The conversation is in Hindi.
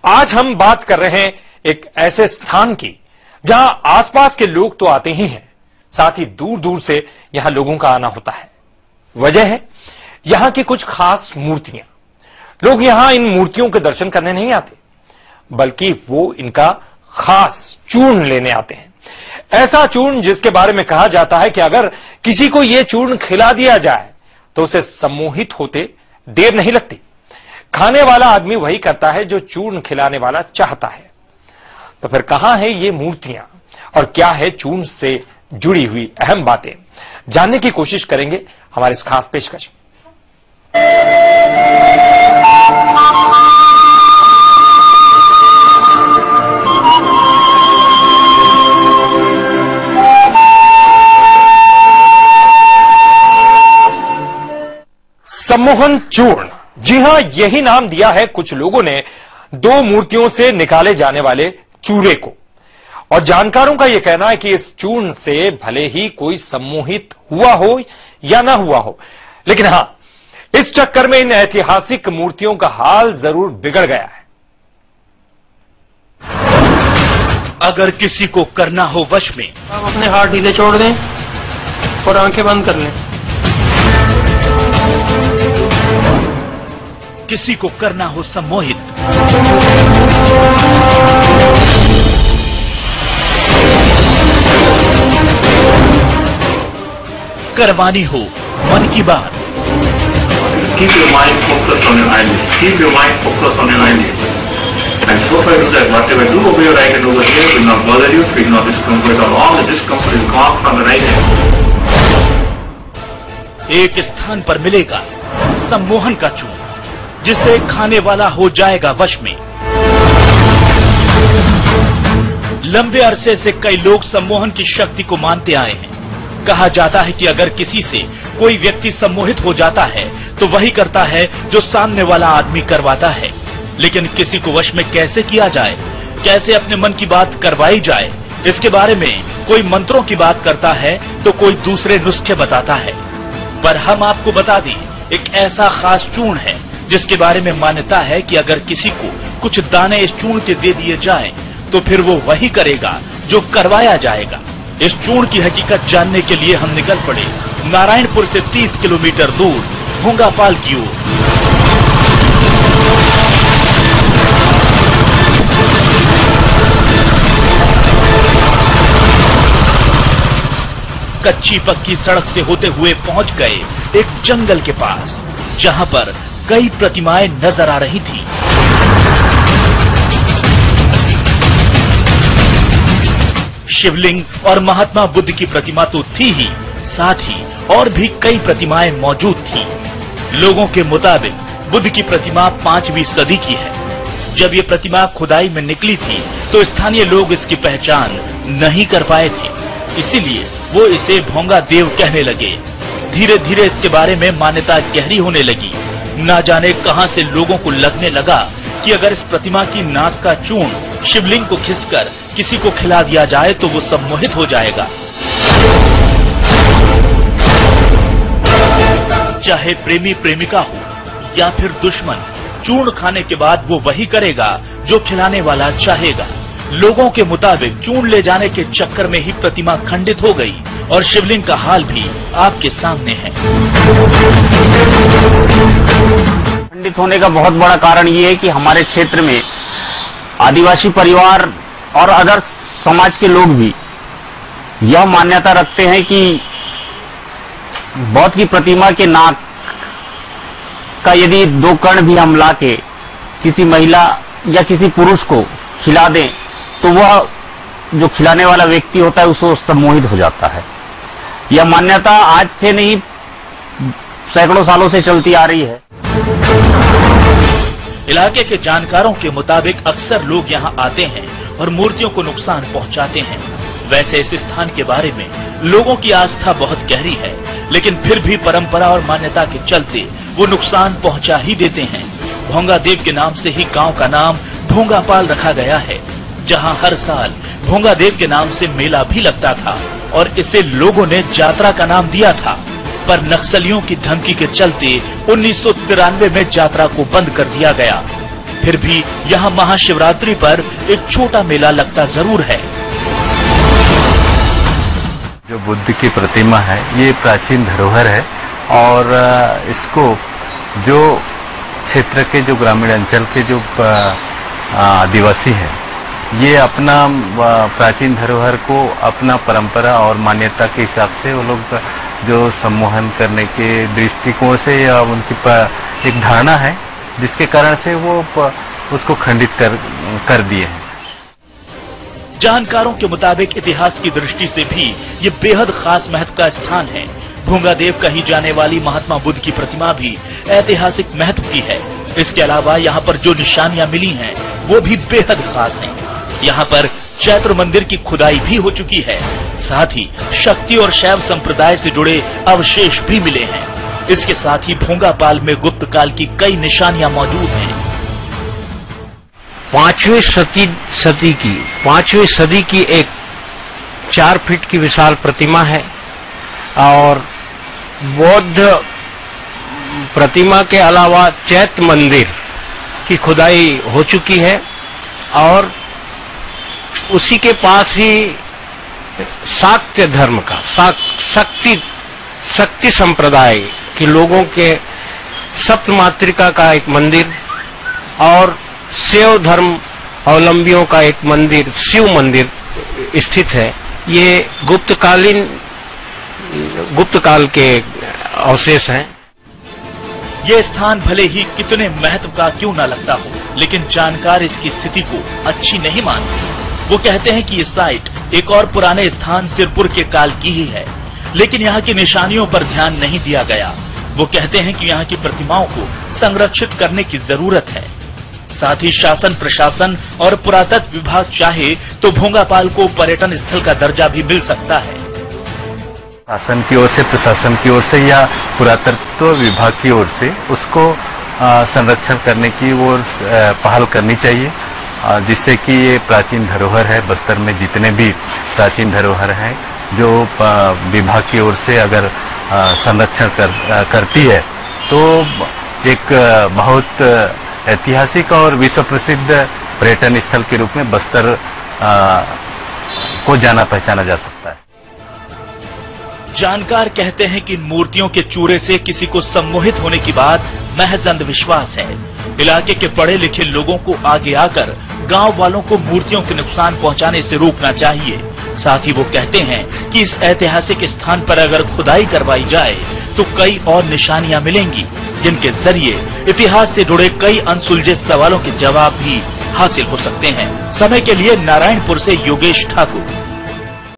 आज हम बात कर रहे हैं एक ऐसे स्थान की जहां आसपास के लोग तो आते ही हैं, साथ ही दूर दूर से यहां लोगों का आना होता है। वजह है यहां की कुछ खास मूर्तियां। लोग यहां इन मूर्तियों के दर्शन करने नहीं आते, बल्कि वो इनका खास चूर्ण लेने आते हैं। ऐसा चूर्ण जिसके बारे में कहा जाता है कि अगर किसी को यह चूर्ण खिला दिया जाए तो उसे सम्मोहित होते देर नहीं लगती। खाने वाला आदमी वही करता है जो चूर्ण खिलाने वाला चाहता है। तो फिर कहां है ये मूर्तियां और क्या है चूर्ण से जुड़ी हुई अहम बातें, जानने की कोशिश करेंगे हमारे इस खास पेशकश। सम्मोहन चूर्ण, जी हां, यही नाम दिया है कुछ लोगों ने दो मूर्तियों से निकाले जाने वाले चूरे को। और जानकारों का यह कहना है कि इस चूर्ण से भले ही कोई सम्मोहित हुआ हो या ना हुआ हो, लेकिन हां, इस चक्कर में इन ऐतिहासिक मूर्तियों का हाल जरूर बिगड़ गया है। अगर किसी को करना हो वश में, आप अपने हाथ ढीले छोड़ दें और आंखें बंद कर लें। किसी को करना हो सम्मोहित, करवानी हो मन की बात। Keep your mind focused on your eyelids. Keep your mind focused on your eyelids. And so far do that. Whatever do over your right and over here will not bother you, will not discomfort at all. The discomfort is gone from the right hand. एक स्थान पर मिलेगा सम्मोहन का चूर्ण, जिसे खाने वाला हो जाएगा वश में। लंबे अरसे से कई लोग सम्मोहन की शक्ति को मानते आए हैं। कहा जाता है कि अगर किसी से कोई व्यक्ति सम्मोहित हो जाता है तो वही करता है जो सामने वाला आदमी करवाता है। लेकिन किसी को वश में कैसे किया जाए, कैसे अपने मन की बात करवाई जाए, इसके बारे में कोई मंत्रों की बात करता है तो कोई दूसरे नुस्खे बताता है। पर हम आपको बता दें, एक ऐसा खास चूर्ण है जिसके बारे में मान्यता है कि अगर किसी को कुछ दाने इस चूर्ण के दे दिए जाएं, तो फिर वो वही करेगा जो करवाया जाएगा। इस चूर्ण की हकीकत जानने के लिए हम निकल पड़े नारायणपुर से 30 किलोमीटर दूर भोंगापाल की ओर। कच्ची पक्की सड़क से होते हुए पहुंच गए एक जंगल के पास, जहां पर कई प्रतिमाएं नजर आ रही थी। शिवलिंग और महात्मा बुद्ध की प्रतिमा तो थी ही, साथ ही और भी कई प्रतिमाएं मौजूद थी। लोगों के मुताबिक बुद्ध की प्रतिमा 5वीं सदी की है। जब ये प्रतिमा खुदाई में निकली थी तो स्थानीय लोग इसकी पहचान नहीं कर पाए थे, इसीलिए वो इसे भोंगा देव कहने लगे। धीरे धीरे इसके बारे में मान्यता गहरी होने लगी। ना जाने कहां से लोगों को लगने लगा कि अगर इस प्रतिमा की नाक का चूर्ण शिवलिंग को खिसकर किसी को खिला दिया जाए तो वो सम्मोहित हो जाएगा। चाहे प्रेमी प्रेमिका हो या फिर दुश्मन, चूर्ण खाने के बाद वो वही करेगा जो खिलाने वाला चाहेगा। लोगों के मुताबिक चूर्ण ले जाने के चक्कर में ही प्रतिमा खंडित हो गई और शिवलिंग का हाल भी आपके सामने है। खंडित होने का बहुत बड़ा कारण ये है कि हमारे क्षेत्र में आदिवासी परिवार और अदर समाज के लोग भी यह मान्यता रखते हैं कि बौद्ध की प्रतिमा के नाक का यदि 2 कण भी हम ला के किसी महिला या किसी पुरुष को खिला दें तो वह जो खिलाने वाला व्यक्ति होता है उसको सम्मोहित हो जाता है। यह मान्यता आज से नहीं, सैकड़ों सालों से चलती आ रही है। इलाके के जानकारों के मुताबिक अक्सर लोग यहां आते हैं और मूर्तियों को नुकसान पहुंचाते हैं। वैसे इस स्थान के बारे में लोगों की आस्था बहुत गहरी है, लेकिन फिर भी परंपरा और मान्यता के चलते वो नुकसान पहुंचा ही देते हैं। भोंगा देव के नाम से ही गांव का नाम भोंगापाल रखा गया है, जहां हर साल भोंगा देव के नाम से मेला भी लगता था और इसे लोगों ने यात्रा का नाम दिया था। पर नक्सलियों की धमकी के चलते 1993 में यात्रा को बंद कर दिया गया। फिर भी यहाँ महाशिवरात्रि पर एक छोटा मेला लगता जरूर है। जो बुद्ध की प्रतिमा है ये प्राचीन धरोहर है और इसको जो क्षेत्र के जो ग्रामीण अंचल के जो आदिवासी हैं ये अपना प्राचीन धरोहर को अपना परंपरा और मान्यता के हिसाब से वो लोग जो सम्मोहन करने के दृष्टिकोण से या उनकी एक धारणा है जिसके कारण से वो उसको खंडित कर दिए हैं। जानकारों के मुताबिक इतिहास की दृष्टि से भी ये बेहद खास महत्व का स्थान है। भूंगादेव कही जाने वाली महात्मा बुद्ध की प्रतिमा भी ऐतिहासिक महत्व की है। इसके अलावा यहाँ पर जो निशानियां मिली हैं वो भी बेहद खास हैं। यहाँ पर चैत्र मंदिर की खुदाई भी हो चुकी है, साथ ही शक्ति और शैव संप्रदाय से जुड़े अवशेष भी मिले हैं। इसके साथ ही भोंगापाल में गुप्त काल की कई निशानियां मौजूद हैं। 5वीं सदी की एक 4 फीट की विशाल प्रतिमा है और बौद्ध प्रतिमा के अलावा चैत्य मंदिर की खुदाई हो चुकी है और उसी के पास ही शाक्य धर्म का शक्ति संप्रदाय के लोगों के सप्तमातृका का एक मंदिर और शैव धर्म अवलंबियों का एक मंदिर, शिव मंदिर स्थित है। ये गुप्त काल के अवशेष हैं। ये स्थान भले ही कितने महत्व का क्यों न लगता हो, लेकिन जानकार इसकी स्थिति को अच्छी नहीं मानते। वो कहते हैं कि ये साइट एक और पुराने स्थान सिरपुर के काल की ही है, लेकिन यहाँ की निशानियों पर ध्यान नहीं दिया गया। वो कहते हैं कि यहाँ की प्रतिमाओं को संरक्षित करने की जरूरत है। साथ ही शासन प्रशासन और पुरातत्व विभाग चाहे तो भोंगापाल को पर्यटन स्थल का दर्जा भी मिल सकता है। शासन की ओर से, प्रशासन की ओर से या पुरातत्व विभाग की ओर से उसको संरक्षण करने की ओर पहल करनी चाहिए, जिससे कि ये प्राचीन धरोहर है। बस्तर में जितने भी प्राचीन धरोहर हैं जो विभाग की ओर से अगर संरक्षण करती है तो एक बहुत ऐतिहासिक और विश्व प्रसिद्ध पर्यटन स्थल के रूप में बस्तर को जाना पहचाना जा सकता है। जानकार कहते हैं कि इन मूर्तियों के चूरे से किसी को सम्मोहित होने की बात महज अंधविश्वास है। इलाके के पढ़े लिखे लोगों को आगे आकर गांव वालों को मूर्तियों के नुकसान पहुंचाने से रोकना चाहिए। साथ ही वो कहते हैं कि इस ऐतिहासिक स्थान पर अगर खुदाई करवाई जाए तो कई और निशानियां मिलेंगी, जिनके जरिए इतिहास से जुड़े कई अनसुलझे सवालों के जवाब भी हासिल हो सकते हैं। समय के लिए नारायणपुर से योगेश ठाकुर।